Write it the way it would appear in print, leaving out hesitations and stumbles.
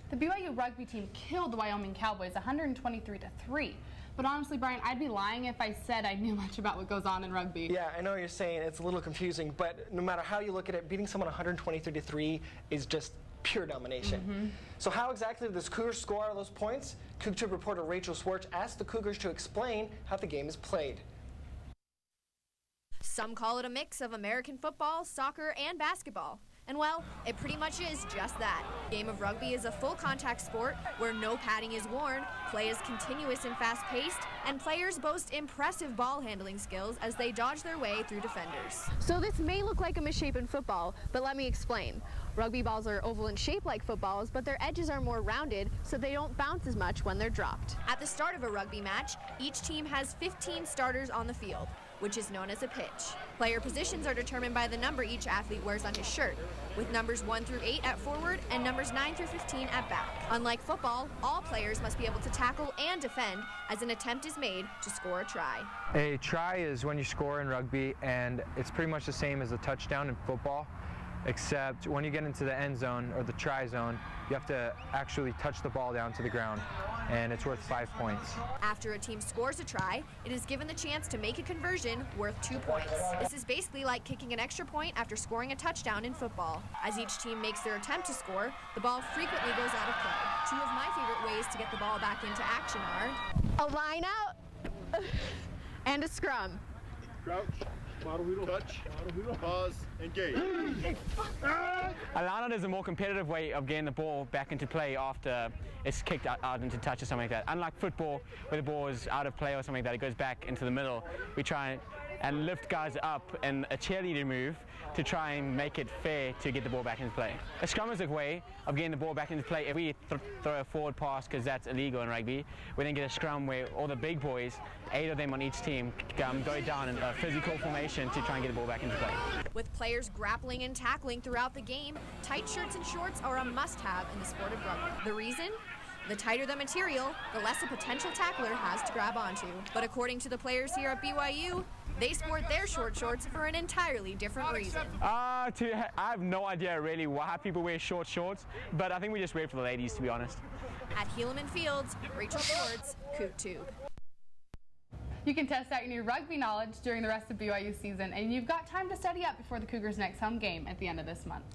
The BYU rugby team killed the Wyoming Cowboys 123-3. But honestly, Brian, I'd be lying if I said I knew much about what goes on in rugby. Yeah, I know what you're saying it's a little confusing, but no matter how you look at it, beating someone 123-3 is just pure domination. So how exactly did the Cougars score all those points? CougTube reporter Rachel Swartz asked the Cougars to explain how the game is played. Some call it a mix of American football, soccer, and basketball. And well, it pretty much is just that. Game of rugby is a full contact sport where no padding is worn, play is continuous and fast paced, and players boast impressive ball handling skills as they dodge their way through defenders. So this may look like a misshapen football, but let me explain. Rugby balls are oval in shape like footballs, but their edges are more rounded so they don't bounce as much when they're dropped. At the start of a rugby match, each team has 15 starters on the field, which is known as a pitch. Player positions are determined by the number each athlete wears on his shirt, with numbers 1 through 8 at forward and numbers 9 through 15 at back. Unlike football, all players must be able to tackle and defend as an attempt is made to score a try. A try is when you score in rugby, and it's pretty much the same as a touchdown in football, except when you get into the end zone or the try zone, you have to actually touch the ball down to the ground, and it's worth 5 points. After a team scores a try, it is given the chance to make a conversion worth 2 points. This is basically like kicking an extra point after scoring a touchdown in football. As each team makes their attempt to score, the ball frequently goes out of play. Two of my favorite ways to get the ball back into action are a line out and a scrum. Crouch, model wheedle, touch, model wheedle, pause, engage. A line-out is a more competitive way of getting the ball back into play after it's kicked out into touch or something like that. Unlike football, where the ball is out of play or something like that, it goes back into the middle. We try and lift guys up in a cheerleader move to try and make it fair to get the ball back into play. A scrum is a way of getting the ball back into play. If we throw a forward pass, because that's illegal in rugby, we then get a scrum where all the big boys, 8 of them on each team, go down in a physical formation to try and get the ball back into play. With players grappling and tackling throughout the game, tight shirts and shorts are a must-have in the sport of rugby. The reason? The tighter the material, the less a potential tackler has to grab onto. But according to the players here at BYU, they sport their short shorts for an entirely different reason. I have no idea really why people wear short shorts, but I think we just wear it for the ladies, to be honest. At Helaman Fields, Rachel Swartz, CougTube. You can test out your new rugby knowledge during the rest of BYU season, and you've got time to study up before the Cougars' next home game at the end of this month.